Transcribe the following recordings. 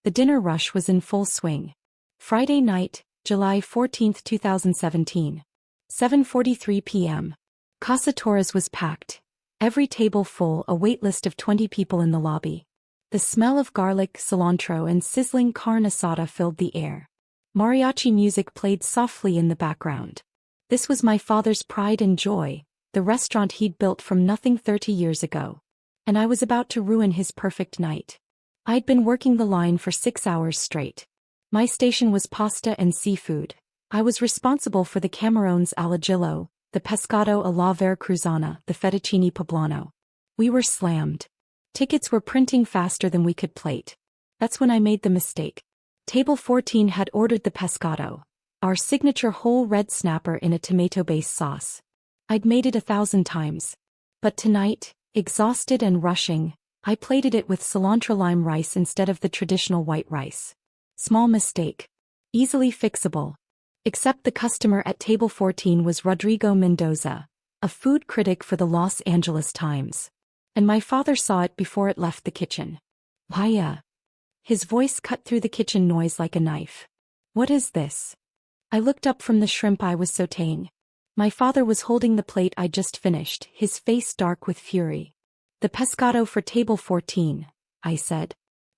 The dinner rush was in full swing. Friday night, July 14, 2017. 7:43 p.m. Casa Torres was packed. Every table full, a wait list of 20 people in the lobby. The smell of garlic, cilantro and sizzling carne asada filled the air. Mariachi music played softly in the background. This was my father's pride and joy, the restaurant he'd built from nothing 30 years ago. And I was about to ruin his perfect night. I'd been working the line for 6 hours straight. My station was pasta and seafood. I was responsible for the camarones alla gillo, the pescado alla veracruzana, the fettuccine poblano. We were slammed. Tickets were printing faster than we could plate. That's when I made the mistake. Table 14 had ordered the pescado, our signature whole red snapper in a tomato-based sauce. I'd made it 1,000 times. But tonight, exhausted and rushing, I plated it with cilantro lime rice instead of the traditional white rice. Small mistake. Easily fixable. Except the customer at table 14 was Rodrigo Mendoza, a food critic for the Los Angeles Times. And my father saw it before it left the kitchen. Vaya. His voice cut through the kitchen noise like a knife. What is this? I looked up from the shrimp I was sautéing. My father was holding the plate I just finished, his face dark with fury. The pescado for table 14, I said.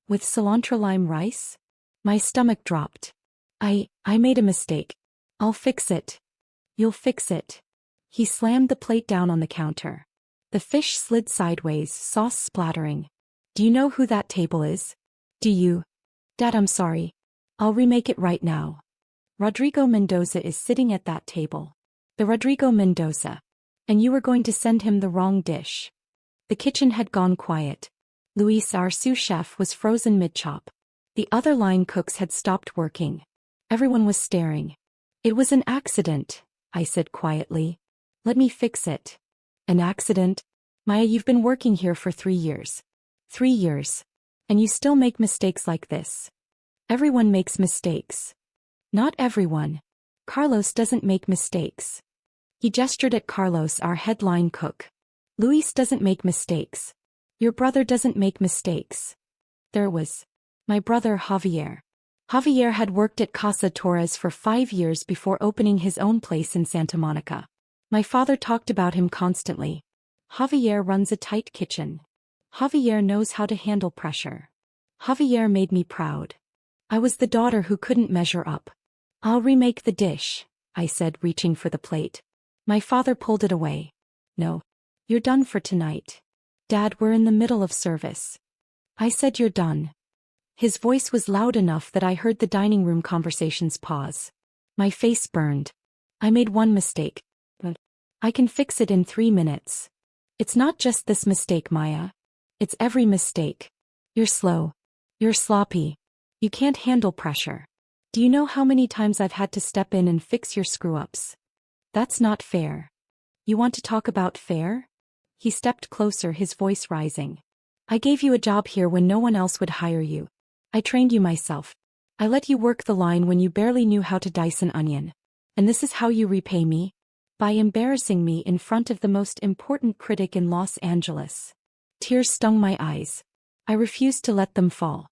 With cilantro lime rice? My stomach dropped. I made a mistake. I'll fix it. You'll fix it. He slammed the plate down on the counter. The fish slid sideways, sauce splattering. Do you know who that table is? Do you? Dad, I'm sorry. I'll remake it right now. Rodrigo Mendoza is sitting at that table. The Rodrigo Mendoza. And you were going to send him the wrong dish. The kitchen had gone quiet. Luis, our sous chef, was frozen mid-chop. The other line cooks had stopped working. Everyone was staring. It was an accident, I said quietly. Let me fix it. An accident? Maya, you've been working here for 3 years. 3 years. And you still make mistakes like this. Everyone makes mistakes. Not everyone. Carlos doesn't make mistakes. He gestured at Carlos, our headline cook. Luis doesn't make mistakes. Your brother doesn't make mistakes. There was my brother Javier. Javier had worked at Casa Torres for 5 years before opening his own place in Santa Monica. My father talked about him constantly. Javier runs a tight kitchen. Javier knows how to handle pressure. Javier made me proud. I was the daughter who couldn't measure up. I'll remake the dish, I said, reaching for the plate. My father pulled it away. No. You're done for tonight. Dad, we're in the middle of service. I said you're done. His voice was loud enough that I heard the dining room conversations pause. My face burned. I made one mistake. But I can fix it in 3 minutes. It's not just this mistake, Maya. It's every mistake. You're slow. You're sloppy. You can't handle pressure. Do you know how many times I've had to step in and fix your screw-ups? That's not fair. You want to talk about fair? He stepped closer, his voice rising. I gave you a job here when no one else would hire you. I trained you myself. I let you work the line when you barely knew how to dice an onion. And this is how you repay me? By embarrassing me in front of the most important critic in Los Angeles. Tears stung my eyes. I refused to let them fall.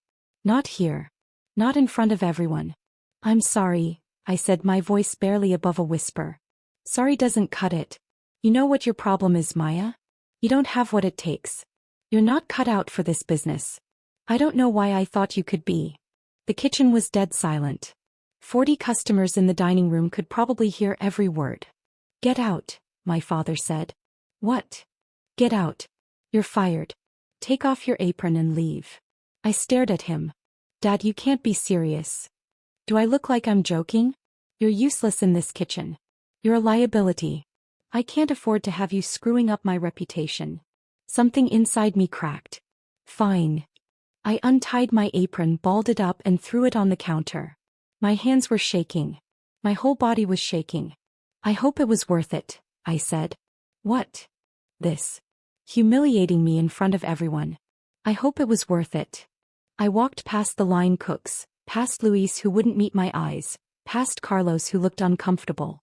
Not here. Not in front of everyone. I'm sorry, I said, my voice barely above a whisper. Sorry doesn't cut it. You know what your problem is, Maya? You don't have what it takes. You're not cut out for this business. I don't know why I thought you could be. The kitchen was dead silent. 40 customers in the dining room could probably hear every word. Get out, my father said. What? Get out. You're fired. Take off your apron and leave. I stared at him. Dad, you can't be serious. Do I look like I'm joking? You're useless in this kitchen. You're a liability. I can't afford to have you screwing up my reputation. Something inside me cracked. Fine. I untied my apron, balled it up and threw it on the counter. My hands were shaking. My whole body was shaking. I hope it was worth it, I said. What? This. Humiliating me in front of everyone. I hope it was worth it. I walked past the line cooks, past Luis who wouldn't meet my eyes, past Carlos who looked uncomfortable.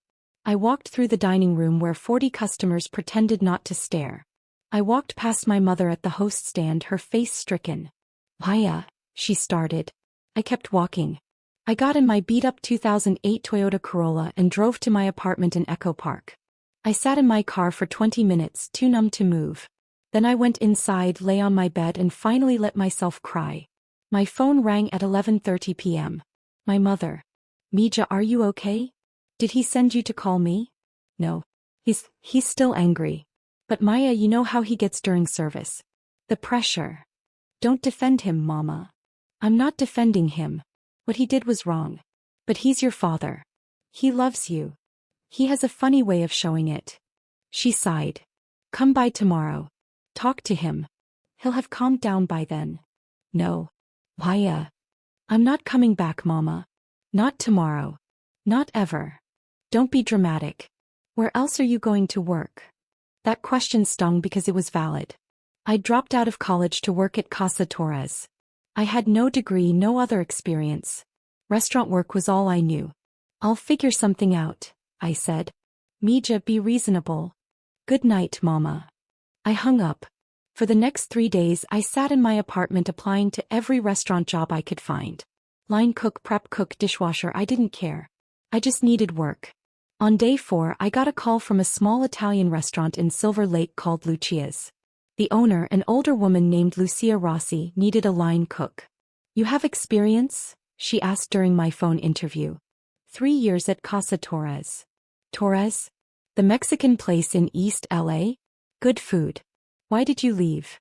I walked through the dining room where 40 customers pretended not to stare. I walked past my mother at the host stand, her face stricken. Maya, she started. I kept walking. I got in my beat-up 2008 Toyota Corolla and drove to my apartment in Echo Park. I sat in my car for 20 minutes, too numb to move. Then I went inside, lay on my bed and finally let myself cry. My phone rang at 11:30 p.m. My mother. Mija, are you okay? Did he send you to call me? No. He's still angry. But Maya, you know how he gets during service. The pressure. Don't defend him, Mama. I'm not defending him. What he did was wrong. But he's your father. He loves you. He has a funny way of showing it. She sighed. Come by tomorrow. Talk to him. He'll have calmed down by then. No. Maya. I'm not coming back, Mama. Not tomorrow. Not ever. Don't be dramatic. Where else are you going to work? That question stung because it was valid. I dropped out of college to work at Casa Torres. I had no degree, no other experience. Restaurant work was all I knew. I'll figure something out, I said. Mija, be reasonable. Good night, Mama. I hung up. For the next 3 days I sat in my apartment applying to every restaurant job I could find. Line cook, prep cook, dishwasher, I didn't care. I just needed work. On day 4 I got a call from a small Italian restaurant in Silver Lake called Lucia's. The owner, an older woman named Lucia Rossi, needed a line cook. You have experience? She asked during my phone interview. 3 years at Casa Torres. Torres? The Mexican place in East LA? Good food. Why did you leave?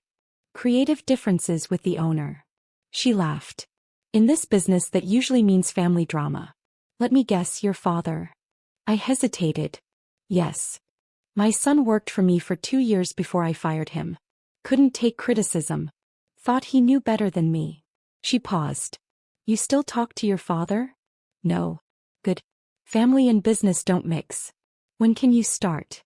Creative differences with the owner. She laughed. In this business that usually means family drama. Let me guess, your father. I hesitated. Yes. My son worked for me for 2 years before I fired him. Couldn't take criticism. Thought he knew better than me. She paused. You still talk to your father? No. Good. Family and business don't mix. When can you start?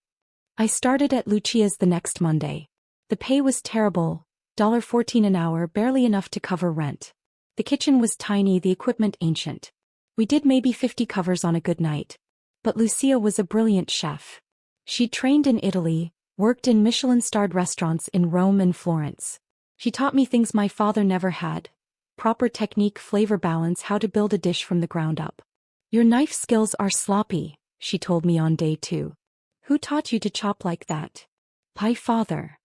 I started at Lucia's the next Monday. The pay was terrible, $14 an hour, barely enough to cover rent. The kitchen was tiny, the equipment ancient. We did maybe 50 covers on a good night. But Lucia was a brilliant chef. She trained in Italy, worked in Michelin-starred restaurants in Rome and Florence. She taught me things my father never had. Proper technique, flavor balance, how to build a dish from the ground up. Your knife skills are sloppy, she told me on day 2. Who taught you to chop like that? My father.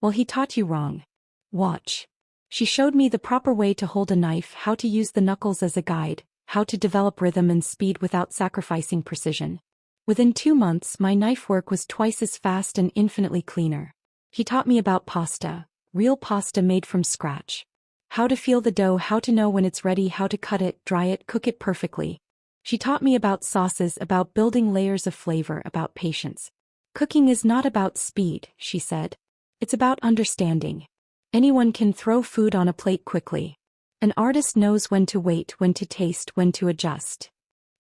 Well, he taught you wrong. Watch. She showed me the proper way to hold a knife, how to use the knuckles as a guide, how to develop rhythm and speed without sacrificing precision. Within 2 months, my knife work was twice as fast and infinitely cleaner. He taught me about pasta, real pasta made from scratch. How to feel the dough, how to know when it's ready, how to cut it, dry it, cook it perfectly. She taught me about sauces, about building layers of flavor, about patience. Cooking is not about speed, she said. It's about understanding. Anyone can throw food on a plate quickly. An artist knows when to wait, when to taste, when to adjust.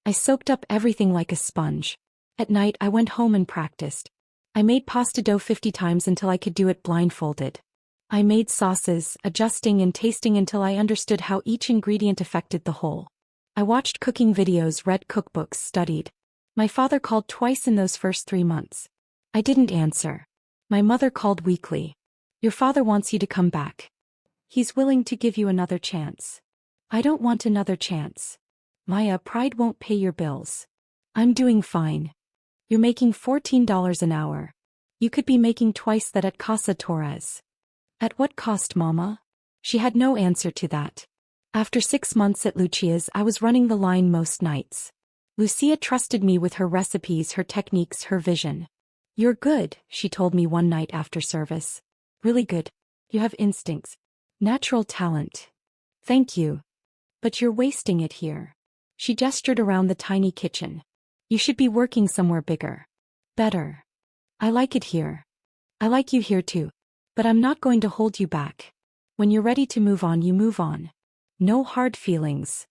I soaked up everything like a sponge. At night I went home and practiced. I made pasta dough 50 times until I could do it blindfolded. I made sauces, adjusting and tasting until I understood how each ingredient affected the whole. I watched cooking videos, read cookbooks, studied. My father called twice in those first 3 months. I didn't answer. My mother called weekly. Your father wants you to come back. He's willing to give you another chance. I don't want another chance. Maya, pride won't pay your bills. I'm doing fine. You're making $14 an hour. You could be making twice that at Casa Torres. At what cost, Mama? She had no answer to that. After 6 months at Lucia's, I was running the line most nights. Lucia trusted me with her recipes, her techniques, her vision. You're good, she told me one night after service. Really good. You have instincts. Natural talent. Thank you. But you're wasting it here. She gestured around the tiny kitchen. You should be working somewhere bigger. Better. I like it here. I like you here too. But I'm not going to hold you back. When you're ready to move on, you move on. No hard feelings.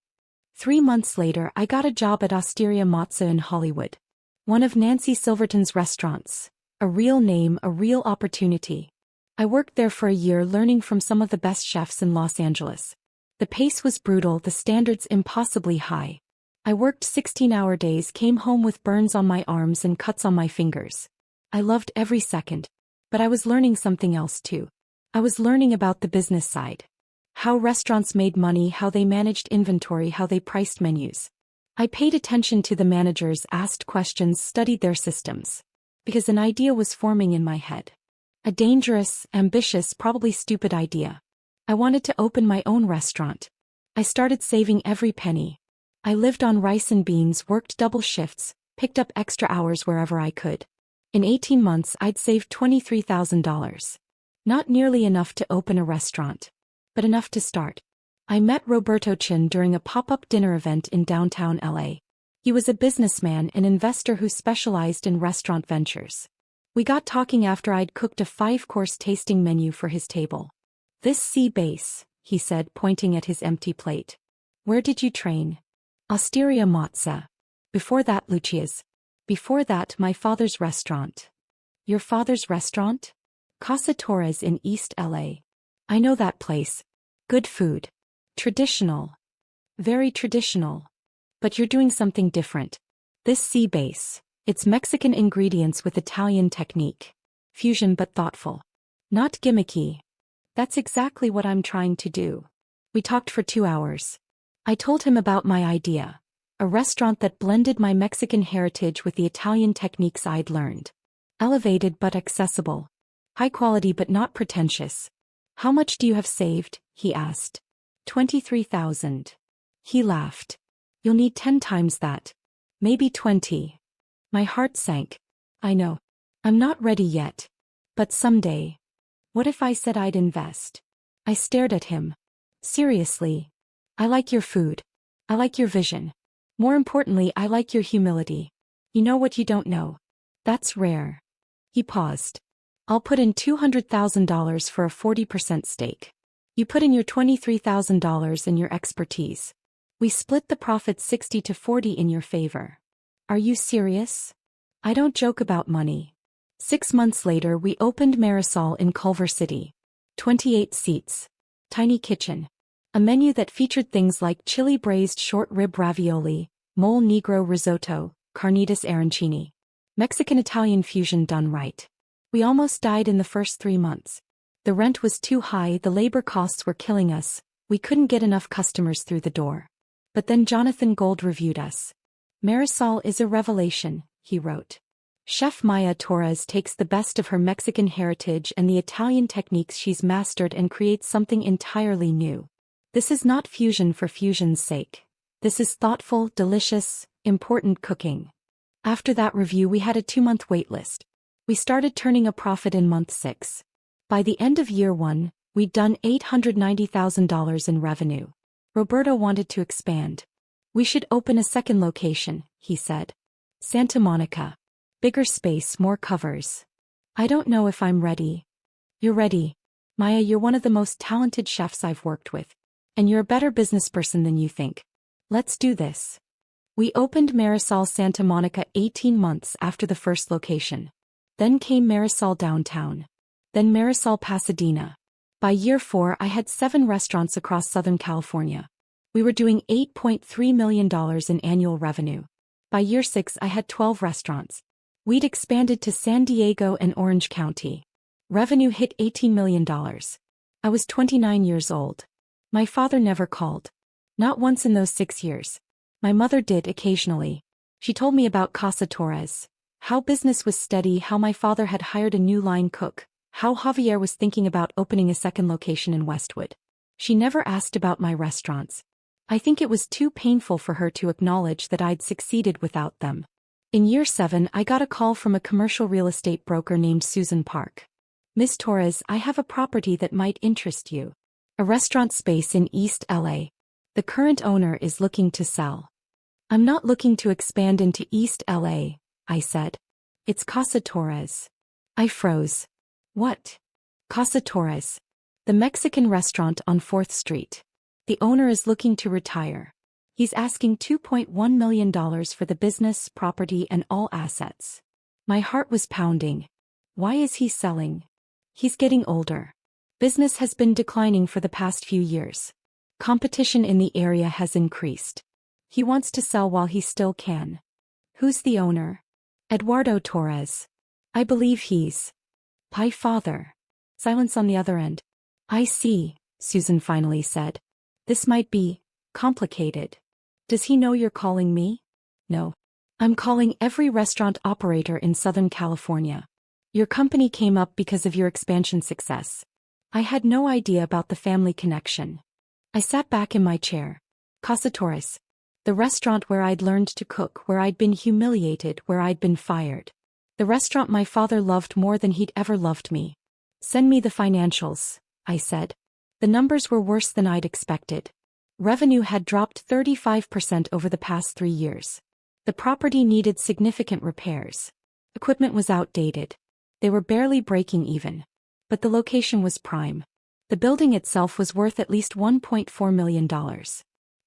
3 months later, I got a job at Osteria Mozza in Hollywood. One of Nancy Silverton's restaurants. A real name, a real opportunity. I worked there for a year learning from some of the best chefs in Los Angeles. The pace was brutal, the standards impossibly high. I worked 16-hour days, came home with burns on my arms and cuts on my fingers. I loved every second. But I was learning something else too. I was learning about the business side. How restaurants made money, how they managed inventory, how they priced menus. I paid attention to the managers, asked questions, studied their systems. Because an idea was forming in my head. A dangerous, ambitious, probably stupid idea. I wanted to open my own restaurant. I started saving every penny. I lived on rice and beans, worked double shifts, picked up extra hours wherever I could. In 18 months I'd saved $23,000. Not nearly enough to open a restaurant, but enough to start. I met Roberto Chin during a pop-up dinner event in downtown LA. He was a businessman and investor who specialized in restaurant ventures. We got talking after I'd cooked a 5-course tasting menu for his table. "This sea base," he said, pointing at his empty plate. "Where did you train?" "Osteria Mozza. Before that, Lucia's. Before that, my father's restaurant." "Your father's restaurant?" "Casa Torres in East LA. "I know that place. Good food. Traditional. Very traditional. But you're doing something different. This sea base, it's Mexican ingredients with Italian technique. Fusion but thoughtful. Not gimmicky." "That's exactly what I'm trying to do." We talked for 2 hours. I told him about my idea. A restaurant that blended my Mexican heritage with the Italian techniques I'd learned. Elevated but accessible. High quality but not pretentious. "How much do you have saved?" he asked. $23,000. He laughed. "You'll need 10 times that. Maybe 20. My heart sank. "I know. I'm not ready yet. But someday." "What if I said I'd invest?" I stared at him. "Seriously. I like your food. I like your vision. More importantly, I like your humility. You know what you don't know. That's rare." He paused. "I'll put in $200,000 for a 40% stake. You put in your $23,000 and your expertise. We split the profit 60 to 40 in your favor." "Are you serious?" "I don't joke about money." 6 months later we opened Marisol in Culver City. 28 seats. Tiny kitchen. A menu that featured things like chili braised short rib ravioli, mole negro risotto, carnitas arancini. Mexican-Italian fusion done right. We almost died in the first 3 months. The rent was too high, the labor costs were killing us, we couldn't get enough customers through the door. But then Jonathan Gold reviewed us. "Marisol is a revelation," he wrote. "Chef Maya Torres takes the best of her Mexican heritage and the Italian techniques she's mastered and creates something entirely new. This is not fusion for fusion's sake. This is thoughtful, delicious, important cooking." After that review we had a 2-month wait list. We started turning a profit in month 6. By the end of year 1, we'd done $890,000 in revenue. Roberto wanted to expand. "We should open a second location," he said. "Santa Monica. Bigger space, more covers." "I don't know if I'm ready." "You're ready. Maya, you're one of the most talented chefs I've worked with. And you're a better business person than you think. Let's do this." We opened Marisol Santa Monica 18 months after the first location. Then came Marisol Downtown. Then Marisol Pasadena. By year 4 I had 7 restaurants across Southern California. We were doing $8.3 million in annual revenue. By year 6 I had 12 restaurants. We'd expanded to San Diego and Orange County. Revenue hit $18 million. I was 29 years old. My father never called. Not once in those 6 years. My mother did occasionally. She told me about Casa Torres. How business was steady, how my father had hired a new line cook, how Javier was thinking about opening a second location in Westwood. She never asked about my restaurants. I think it was too painful for her to acknowledge that I'd succeeded without them. In year 7 I got a call from a commercial real estate broker named Susan Park. "Miss Torres, I have a property that might interest you. A restaurant space in East LA. The current owner is looking to sell." "I'm not looking to expand into East LA, I said. "It's Casa Torres." I froze. "What?" "Casa Torres. The Mexican restaurant on 4th Street. The owner is looking to retire. He's asking $2.1 million for the business, property, and all assets." My heart was pounding. Why is he selling? He's getting older. Business has been declining for the past few years. Competition in the area has increased. He wants to sell while he still can. "Who's the owner?" "Eduardo Torres. I believe he's my father." Silence on the other end. "I see," Susan finally said. This might be complicated. Does he know you're calling me? No. I'm calling every restaurant operator in Southern California. Your company came up because of your expansion success. I had no idea about the family connection. I sat back in my chair. Casa Torres. The restaurant where I'd learned to cook, where I'd been humiliated, where I'd been fired. The restaurant my father loved more than he'd ever loved me. Send me the financials, I said. The numbers were worse than I'd expected. Revenue had dropped 35% over the past 3 years. The property needed significant repairs. Equipment was outdated. They were barely breaking even. But the location was prime. The building itself was worth at least $1.4 million.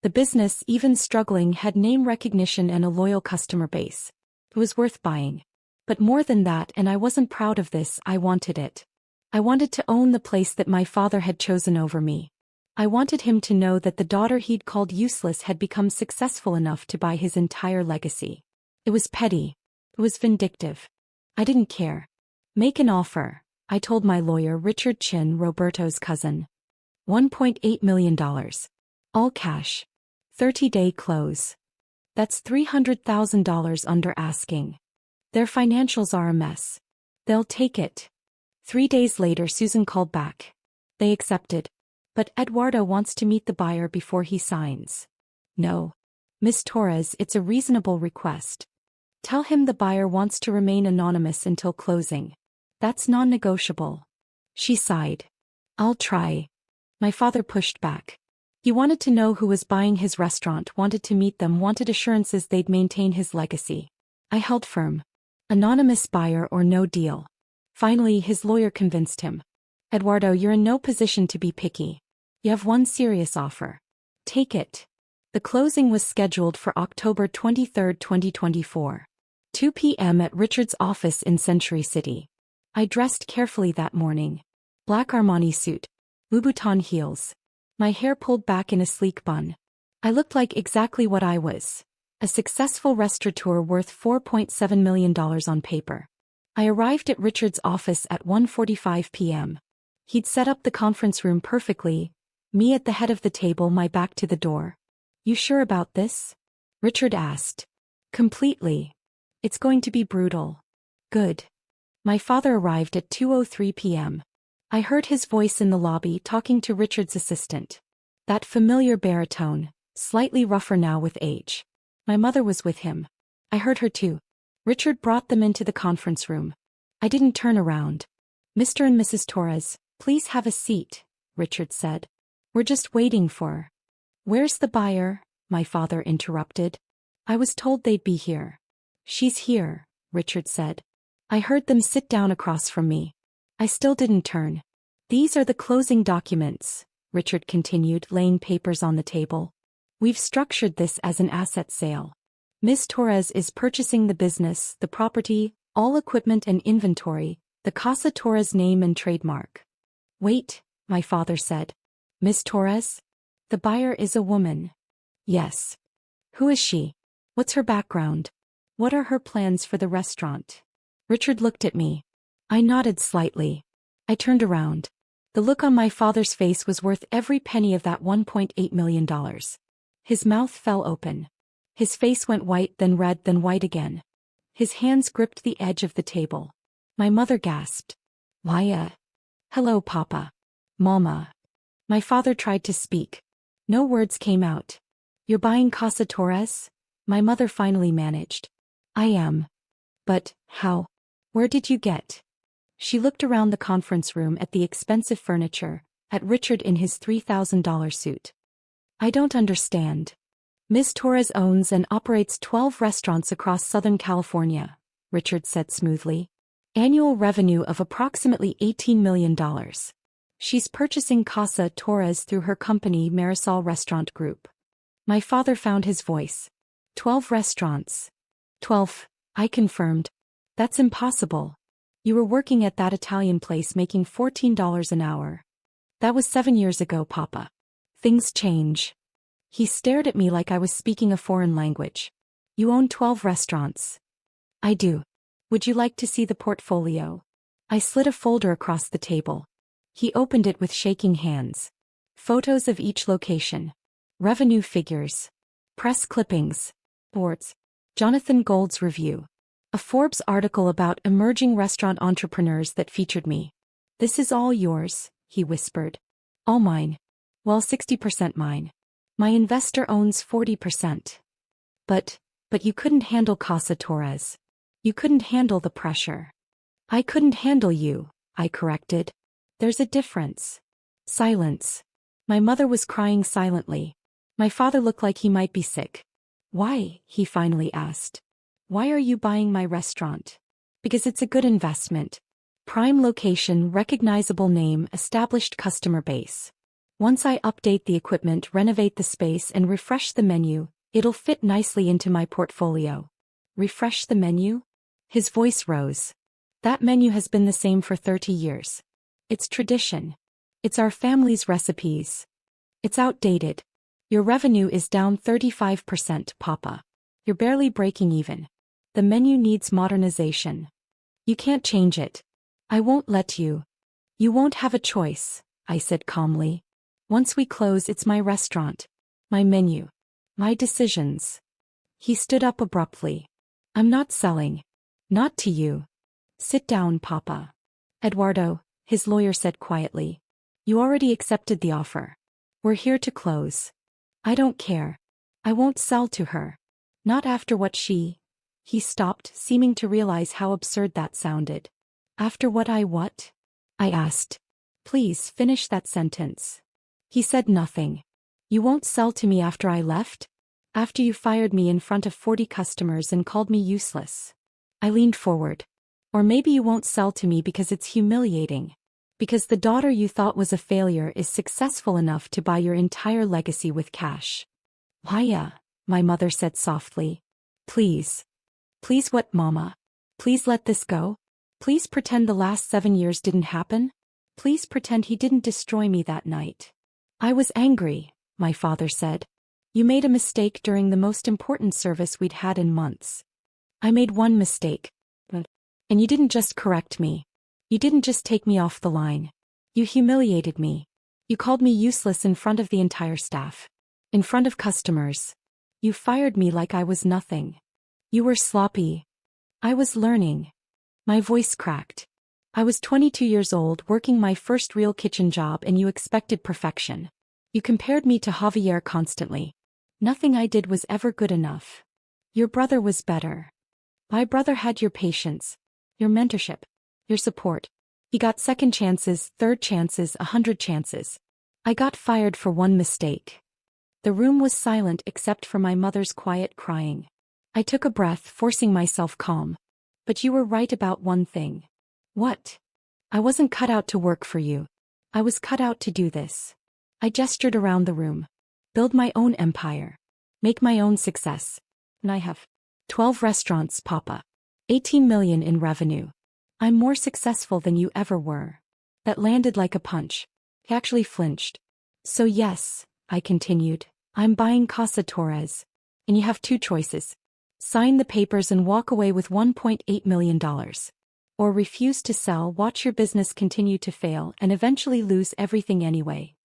The business, even struggling, had name recognition and a loyal customer base. It was worth buying. But more than that, and I wasn't proud of this, I wanted it. I wanted to own the place that my father had chosen over me. I wanted him to know that the daughter he'd called useless had become successful enough to buy his entire legacy. It was petty. It was vindictive. I didn't care. Make an offer, I told my lawyer Richard Chin, Roberto's cousin. $1.8 million. All cash. 30-day close. That's $300,000 under asking. Their financials are a mess. They'll take it. 3 days later, Susan called back. They accepted. But Eduardo wants to meet the buyer before he signs. No. Miss Torres, it's a reasonable request. Tell him the buyer wants to remain anonymous until closing. That's non-negotiable. She sighed. I'll try. My father pushed back. He wanted to know who was buying his restaurant, wanted to meet them, wanted assurances they'd maintain his legacy. I held firm. Anonymous buyer or no deal. Finally, his lawyer convinced him. Eduardo, you're in no position to be picky. You have one serious offer. Take it. The closing was scheduled for October 23, 2024. 2 p.m. at Richard's office in Century City. I dressed carefully that morning. Black Armani suit. Louboutin heels. My hair pulled back in a sleek bun. I looked like exactly what I was. A successful restaurateur worth $4.7 million on paper. I arrived at Richard's office at 1:45 p.m. He'd set up the conference room perfectly. Me at the head of the table, my back to the door. You sure about this? Richard asked. Completely. It's going to be brutal. Good. My father arrived at 2:03 p.m. I heard his voice in the lobby talking to Richard's assistant. That familiar baritone, slightly rougher now with age. My mother was with him. I heard her too. Richard brought them into the conference room. I didn't turn around. Mr. and Mrs. Torres, please have a seat, Richard said. We're just waiting for. Where's the buyer? My father interrupted. I was told they'd be here. She's here, Richard said. I heard them sit down across from me. I still didn't turn. These are the closing documents, Richard continued, laying papers on the table. We've structured this as an asset sale. Ms. Torres is purchasing the business, the property, all equipment and inventory, the Casa Torres name and trademark. Wait, my father said. Ms. Torres? The buyer is a woman. Yes. Who is she? What's her background? What are her plans for the restaurant? Richard looked at me. I nodded slightly. I turned around. The look on my father's face was worth every penny of that $1.8 million. His mouth fell open. His face went white, then red, then white again. His hands gripped the edge of the table. My mother gasped. Why, hello, Papa. Mama. My father tried to speak. No words came out. You're buying Casa Torres? My mother finally managed. I am. But, how? Where did you get? She looked around the conference room at the expensive furniture, at Richard in his $3,000 suit. I don't understand. Ms. Torres owns and operates 12 restaurants across Southern California, Richard said smoothly. Annual revenue of approximately $18 million. She's purchasing Casa Torres through her company Marisol Restaurant Group. My father found his voice. 12 restaurants. 12, I confirmed. That's impossible. You were working at that Italian place making $14 an hour. That was 7 years ago, Papa. Things change. He stared at me like I was speaking a foreign language. You own 12 restaurants. I do. Would you like to see the portfolio? I slid a folder across the table. He opened it with shaking hands. Photos of each location. Revenue figures. Press clippings. Boards. Jonathan Gold's review. A Forbes article about emerging restaurant entrepreneurs that featured me. "This is all yours," he whispered. "All mine. Well, 60% mine. My investor owns 40%. But you couldn't handle Casa Torres. You couldn't handle the pressure." "I couldn't handle you," I corrected. "There's a difference." Silence. My mother was crying silently. My father looked like he might be sick. "Why?" he finally asked. "Why are you buying my restaurant?" "Because it's a good investment. Prime location, recognizable name, established customer base. Once I update the equipment, renovate the space, and refresh the menu, it'll fit nicely into my portfolio." "Refresh the menu?" His voice rose. "That menu has been the same for 30 years. It's tradition. It's our family's recipes. It's outdated. Your revenue is down 35%, Papa. You're barely breaking even. The menu needs modernization. You can't change it. I won't let you. You won't have a choice," I said calmly. "Once we close, it's my restaurant. My menu. My decisions." He stood up abruptly. "I'm not selling. Not to you." "Sit down, Papa." "Eduardo," his lawyer said quietly. "You already accepted the offer. We're here to close." "I don't care. I won't sell to her. Not after what she—" He stopped, seeming to realize how absurd that sounded. "After what what?" I asked. "Please finish that sentence." He said nothing. "You won't sell to me after I left? After you fired me in front of 40 customers and called me useless?" I leaned forward. "Or maybe you won't sell to me because it's humiliating. Because the daughter you thought was a failure is successful enough to buy your entire legacy with cash." "Why, my mother said softly. "Please. Please what, Mama? Please let this go? Please pretend the last 7 years didn't happen? Please pretend he didn't destroy me that night." "I was angry," my father said. "You made a mistake during the most important service we'd had in months." "I made one mistake. And you didn't just correct me. You didn't just take me off the line. You humiliated me. You called me useless in front of the entire staff. In front of customers. You fired me like I was nothing. You were sloppy. I was learning." My voice cracked. "I was 22 years old, working my first real kitchen job, and you expected perfection. You compared me to Javier constantly. Nothing I did was ever good enough. Your brother was better. My brother had your patience, your mentorship, your support. He got second chances, third chances, 100 chances. I got fired for one mistake." The room was silent except for my mother's quiet crying. I took a breath, forcing myself calm. "But you were right about one thing." "What?" "I wasn't cut out to work for you. I was cut out to do this." I gestured around the room. "Build my own empire. Make my own success. And I have 12 restaurants, Papa. 18 million in revenue. I'm more successful than you ever were." That landed like a punch. He actually flinched. "So yes," I continued, "I'm buying Casa Torres. And you have two choices. Sign the papers and walk away with $1.8 million. Or refuse to sell, watch your business continue to fail, and eventually lose everything anyway."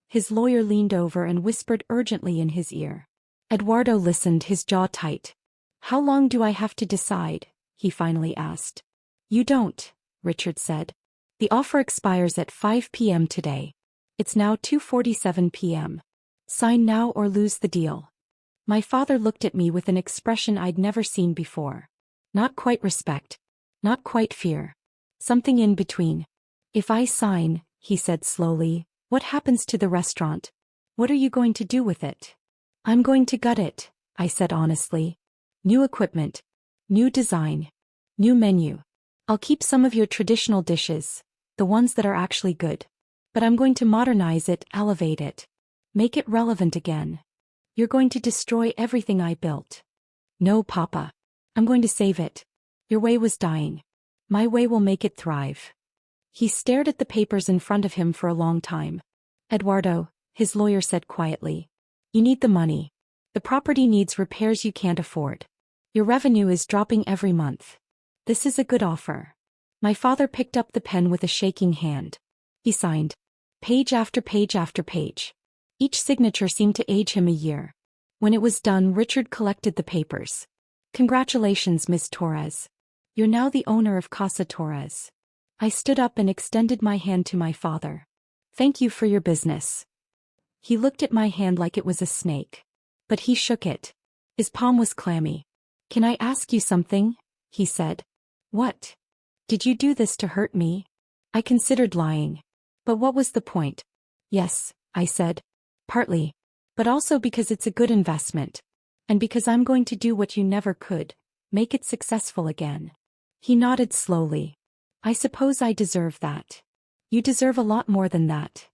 His lawyer leaned over and whispered urgently in his ear. Eduardo listened, his jaw tight. "How long do I have to decide?" he finally asked. "You don't," Richard said. "The offer expires at 5 p.m. today. It's now 2:47 p.m. Sign now or lose the deal." My father looked at me with an expression I'd never seen before. Not quite respect. Not quite fear. Something in between. "If I sign," he said slowly, "what happens to the restaurant? What are you going to do with it?" "I'm going to gut it," I said honestly. "New equipment. New design. New menu. I'll keep some of your traditional dishes, the ones that are actually good. But I'm going to modernize it, elevate it. Make it relevant again." "You're going to destroy everything I built." "No, Papa. I'm going to save it. Your way was dying. My way will make it thrive." He stared at the papers in front of him for a long time. "Eduardo," his lawyer said quietly, "you need the money. The property needs repairs you can't afford. Your revenue is dropping every month. This is a good offer." My father picked up the pen with a shaking hand. He signed. Page after page after page. Each signature seemed to age him a year. When it was done, Richard collected the papers. Congratulations, Miss Torres. You're now the owner of Casa Torres. I stood up and extended my hand to my father. Thank you for your business. He looked at my hand like it was a snake. But he shook it. His palm was clammy. Can I ask you something? He said. What? Did you do this to hurt me? I considered lying. But what was the point? Yes, I said. Partly. But also because it's a good investment. And because I'm going to do what you never could, make it successful again. He nodded slowly. I suppose I deserve that. You deserve a lot more than that.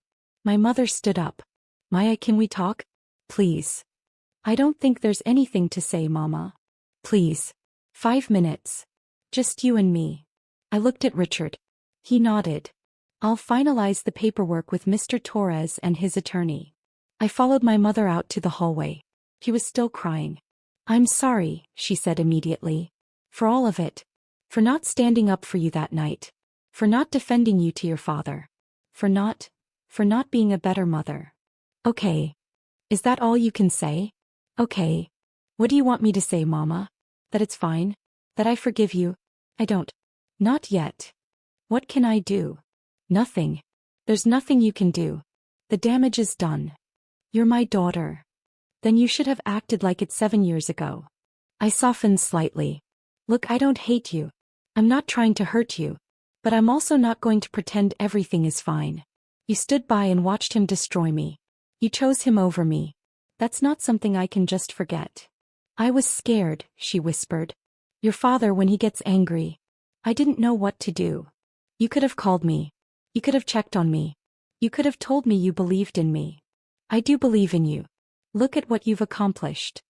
My mother stood up. Maya, can we talk? Please. I don't think there's anything to say, Mama. Please. 5 minutes. Just you and me. I looked at Richard. He nodded. I'll finalize the paperwork with Mr. Torres and his attorney. I followed my mother out to the hallway. She was still crying. I'm sorry, she said immediately. For all of it. For not standing up for you that night. For not defending you to your father. For not being a better mother. Okay. Is that all you can say? Okay. What do you want me to say, Mama? That it's fine? That I forgive you? I don't. Not yet. What can I do? Nothing. There's nothing you can do. The damage is done. You're my daughter. Then you should have acted like it 7 years ago. I softened slightly. Look, I don't hate you. I'm not trying to hurt you. But I'm also not going to pretend everything is fine. You stood by and watched him destroy me. You chose him over me. That's not something I can just forget. I was scared, she whispered. Your father, when he gets angry. I didn't know what to do. You could have called me. You could have checked on me. You could have told me you believed in me. I do believe in you. Look at what you've accomplished.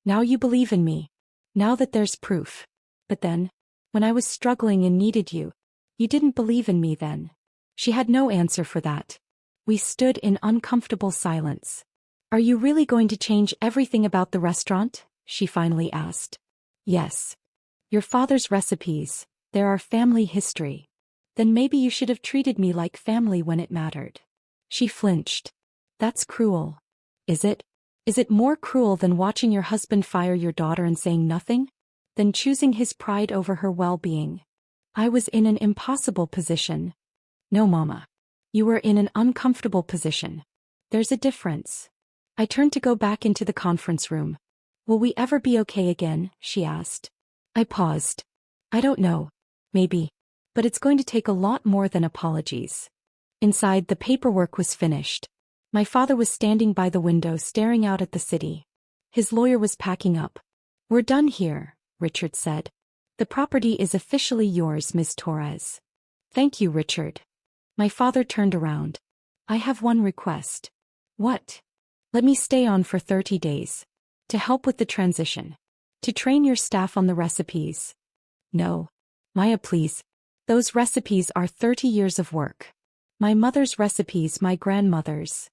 Now you believe in me. Now that there's proof. But then, when I was struggling and needed you, you didn't believe in me then. She had no answer for that. We stood in uncomfortable silence. Are you really going to change everything about the restaurant? She finally asked. Yes. Your father's recipes, they're our family history. Then maybe you should have treated me like family when it mattered. She flinched. That's cruel. Is it? Is it more cruel than watching your husband fire your daughter and saying nothing? Than choosing his pride over her well-being? I was in an impossible position. No, Mama. You were in an uncomfortable position. There's a difference. I turned to go back into the conference room. Will we ever be okay again? She asked. I paused. I don't know. Maybe. But it's going to take a lot more than apologies. Inside, the paperwork was finished. My father was standing by the window staring out at the city. His lawyer was packing up. We're done here, Richard said. The property is officially yours, Miss Torres. Thank you, Richard. My father turned around. I have one request. What? Let me stay on for 30 days. To help with the transition. To train your staff on the recipes. No. Maya, please. Those recipes are 30 years of work. My mother's recipes, my grandmother's.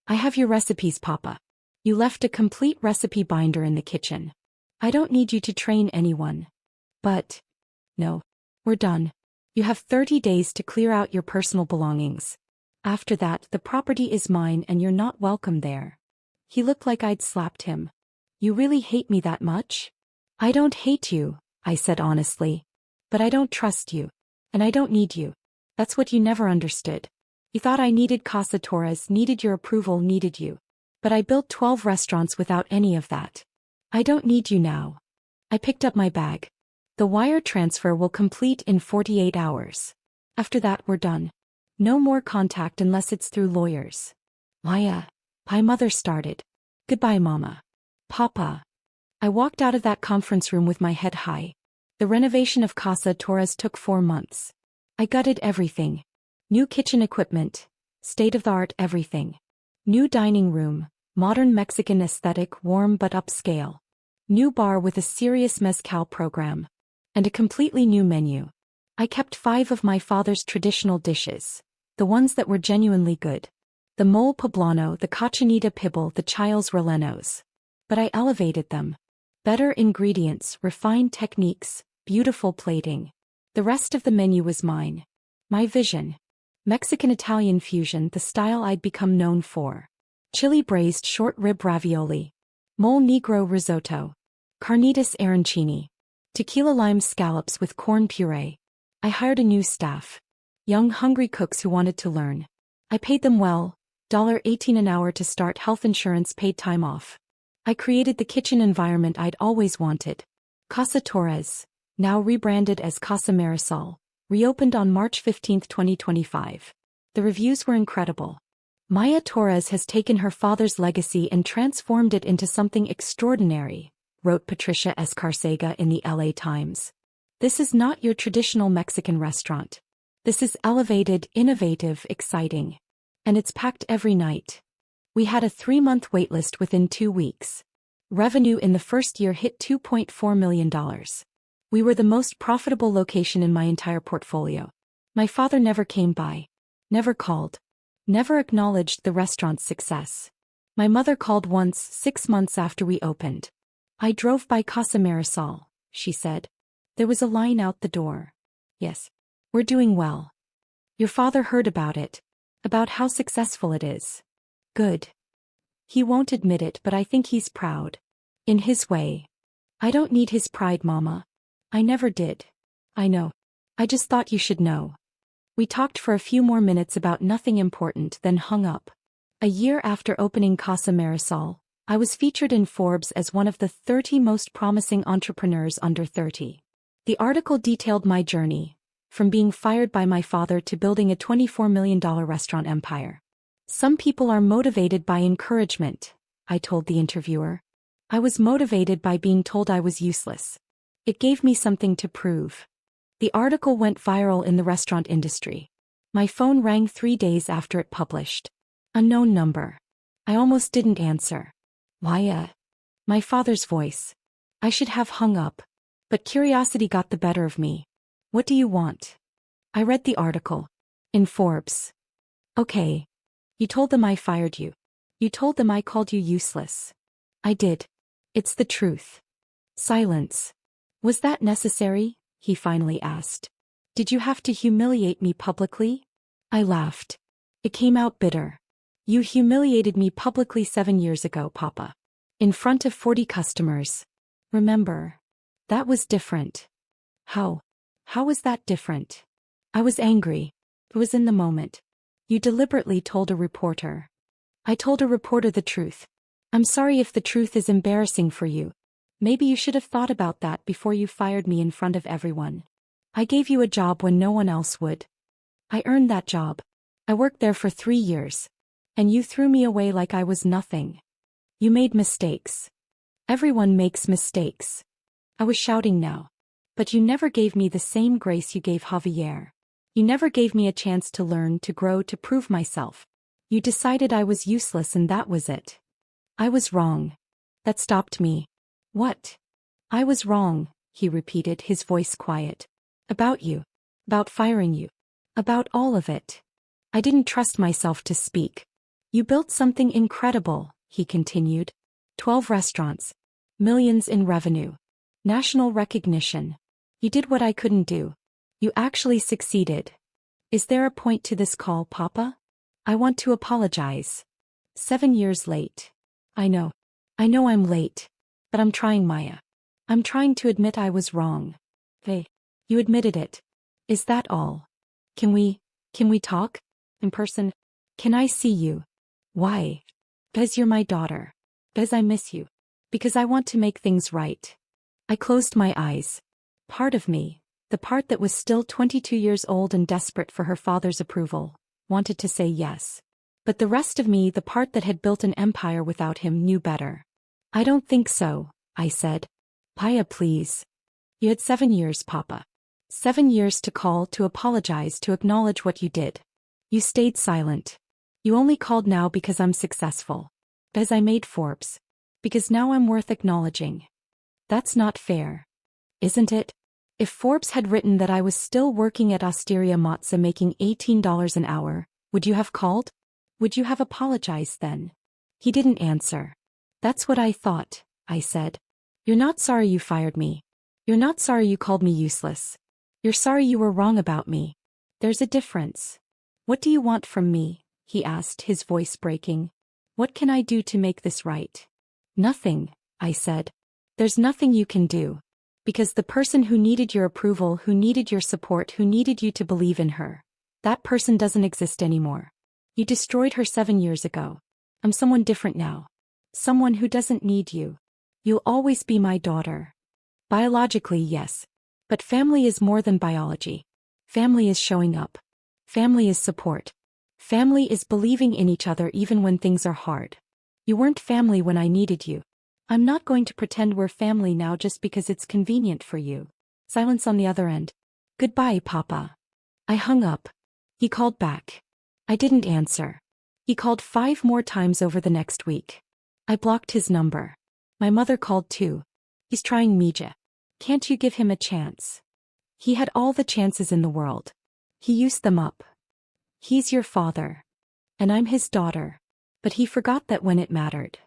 I have your recipes, Papa. You left a complete recipe binder in the kitchen. I don't need you to train anyone. But, no. We're done. You have 30 days to clear out your personal belongings. After that, the property is mine and you're not welcome there. He looked like I'd slapped him. You really hate me that much? I don't hate you, I said honestly. But I don't trust you. And I don't need you. That's what you never understood. You thought I needed Casa Torres, needed your approval, needed you. But I built 12 restaurants without any of that. I don't need you now. I picked up my bag. The wire transfer will complete in 48 hours. After that, we're done. No more contact unless it's through lawyers. Maya. My mother started. Goodbye, Mama. Papa. I walked out of that conference room with my head high. The renovation of Casa Torres took 4 months. I gutted everything. New kitchen equipment. State-of-the-art everything. New dining room. Modern Mexican aesthetic, warm but upscale. New bar with a serious mezcal program. And a completely new menu. I kept 5 of my father's traditional dishes. The ones that were genuinely good. The mole poblano, the cochinita pibil, the chiles rellenos. But I elevated them. Better ingredients, refined techniques, beautiful plating. The rest of the menu was mine. My vision. Mexican-Italian fusion, the style I'd become known for. Chili braised short rib ravioli. Mole negro risotto. Carnitas arancini. Tequila lime scallops with corn puree. I hired a new staff. Young, hungry cooks who wanted to learn. I paid them well, $18 an hour to start, health insurance, paid time off. I created the kitchen environment I'd always wanted. Casa Torres, now rebranded as Casa Marisol, reopened on March 15, 2025. The reviews were incredible. Maya Torres has taken her father's legacy and transformed it into something extraordinary, wrote Patricia Escarcega in the LA Times. This is not your traditional Mexican restaurant. This is elevated, innovative, exciting. And it's packed every night. We had a 3-month waitlist within 2 weeks. Revenue in the first year hit $2.4 million. We were the most profitable location in my entire portfolio. My father never came by. Never called. Never acknowledged the restaurant's success. My mother called once, 6 months after we opened. I drove by Casa Marisol, she said. There was a line out the door. Yes. We're doing well. Your father heard about it. About how successful it is. Good. He won't admit it, but I think he's proud. In his way. I don't need his pride, Mama. I never did. I know. I just thought you should know. We talked for a few more minutes about nothing important, then hung up. A year after opening Casa Marisol, I was featured in Forbes as one of the 30 most promising entrepreneurs under 30. The article detailed my journey, from being fired by my father to building a $24 million restaurant empire. Some people are motivated by encouragement, I told the interviewer. I was motivated by being told I was useless. It gave me something to prove. The article went viral in the restaurant industry. My phone rang 3 days after it published. Unknown number. I almost didn't answer. Why? My father's voice. I should have hung up. But curiosity got the better of me. What do you want? I read the article. In Forbes. Okay. You told them I fired you. You told them I called you useless. I did. It's the truth. Silence. Was that necessary? He finally asked. Did you have to humiliate me publicly? I laughed. It came out bitter. You humiliated me publicly 7 years ago, Papa. In front of 40 customers. Remember? That was different. How? How was that different? I was angry. It was in the moment. You deliberately told a reporter. I told a reporter the truth. I'm sorry if the truth is embarrassing for you. Maybe you should have thought about that before you fired me in front of everyone. I gave you a job when no one else would. I earned that job. I worked there for 3 years. And you threw me away like I was nothing. You made mistakes. Everyone makes mistakes. I was shouting now. But you never gave me the same grace you gave Javier. You never gave me a chance to learn, to grow, to prove myself. You decided I was useless and that was it. I was wrong. That stopped me. What? I was wrong, he repeated, his voice quiet. About you. About firing you. About all of it. I didn't trust myself to speak. You built something incredible, he continued. 12 restaurants. Millions in revenue. National recognition. You did what I couldn't do. You actually succeeded. Is there a point to this call, Papa? I want to apologize. 7 years late. I know. I know I'm late. But I'm trying, Maya. I'm trying to admit I was wrong. Hey. You admitted it. Is that all? Can we talk? In person? Can I see you? Why? Because you're my daughter. Because I miss you. Because I want to make things right. I closed my eyes. Part of me, the part that was still 22 years old and desperate for her father's approval, wanted to say yes. But the rest of me, the part that had built an empire without him, knew better. I don't think so, I said. Paya, please. You had 7 years, Papa. 7 years to call, to apologize, to acknowledge what you did. You stayed silent. You only called now because I'm successful. Because I made Forbes. Because now I'm worth acknowledging. That's not fair. Isn't it? If Forbes had written that I was still working at Osteria Mozza making $18 an hour, would you have called? Would you have apologized then? He didn't answer. That's what I thought, I said. You're not sorry you fired me. You're not sorry you called me useless. You're sorry you were wrong about me. There's a difference. "What do you want from me?" he asked, his voice breaking. "What can I do to make this right?" "Nothing," I said. "There's nothing you can do. Because the person who needed your approval, who needed your support, who needed you to believe in her, that person doesn't exist anymore. You destroyed her 7 years ago. I'm someone different now. Someone who doesn't need you. You'll always be my daughter." Biologically, yes. But family is more than biology. Family is showing up. Family is support. Family is believing in each other even when things are hard. You weren't family when I needed you. I'm not going to pretend we're family now just because it's convenient for you. Silence on the other end. "Goodbye, Papa." I hung up. He called back. I didn't answer. He called 5 more times over the next week. I blocked his number. My mother called too. "He's trying Mija. Can't you give him a chance?" He had all the chances in the world. He used them up. He's your father. And I'm his daughter. But he forgot that when it mattered.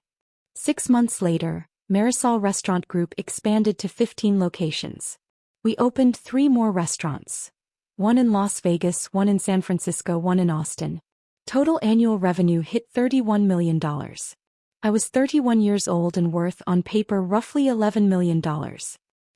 6 months later, Marisol Restaurant Group expanded to 15 locations. We opened 3 more restaurants. 1 in Las Vegas, 1 in San Francisco, 1 in Austin. Total annual revenue hit $31 million. I was 31 years old and worth, on paper, roughly $11 million.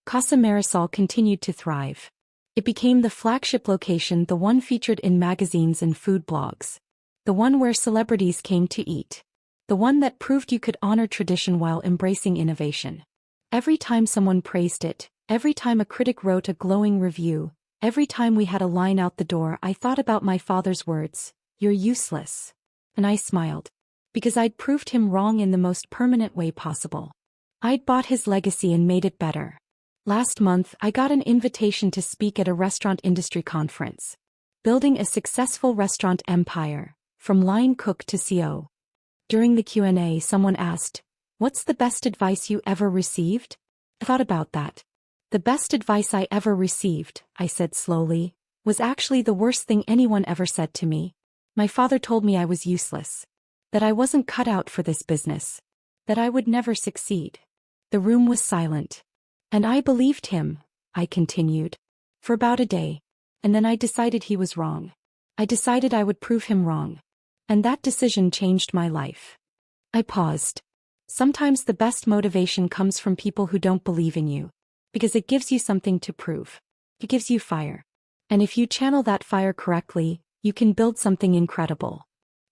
Casa Marisol continued to thrive. It became the flagship location, the one featured in magazines and food blogs. The one where celebrities came to eat. The one that proved you could honor tradition while embracing innovation. Every time someone praised it, every time a critic wrote a glowing review, every time we had a line out the door, I thought about my father's words, "You're useless." And I smiled. Because I'd proved him wrong in the most permanent way possible. I'd bought his legacy and made it better. Last month, I got an invitation to speak at a restaurant industry conference. Building a successful restaurant empire, from line cook to CO. During the Q&A, someone asked, "What's the best advice you ever received?" I thought about that. "The best advice I ever received," I said slowly, "was actually the worst thing anyone ever said to me. My father told me I was useless. That I wasn't cut out for this business. That I would never succeed." The room was silent. "And I believed him," I continued. "For about a day. And then I decided he was wrong. I decided I would prove him wrong. And that decision changed my life." I paused. Sometimes the best motivation comes from people who don't believe in you. Because it gives you something to prove. It gives you fire. And if you channel that fire correctly, you can build something incredible.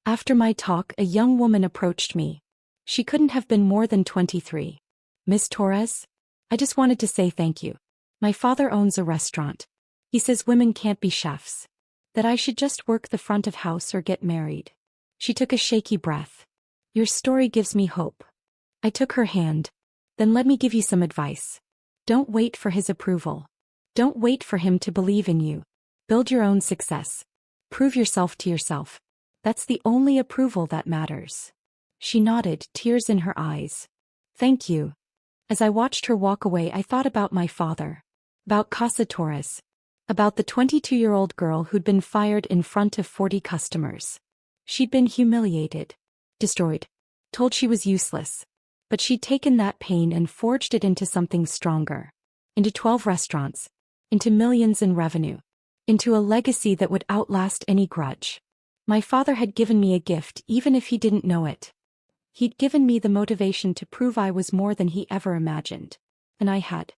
After my talk, a young woman approached me. She couldn't have been more than 23. "Miss Torres? I just wanted to say thank you. My father owns a restaurant. He says women can't be chefs. That I should just work the front of house or get married." She took a shaky breath. "Your story gives me hope." I took her hand. "Then let me give you some advice. Don't wait for his approval. Don't wait for him to believe in you. Build your own success. Prove yourself to yourself. That's the only approval that matters." She nodded, tears in her eyes. "Thank you." As I watched her walk away, I thought about my father. About Casa Torres. About the 22-year-old girl who'd been fired in front of 40 customers. She'd been humiliated. Destroyed. Told she was useless. But she'd taken that pain and forged it into something stronger. Into 12 restaurants. Into millions in revenue. Into a legacy that would outlast any grudge. My father had given me a gift even if he didn't know it. He'd given me the motivation to prove I was more than he ever imagined. And I had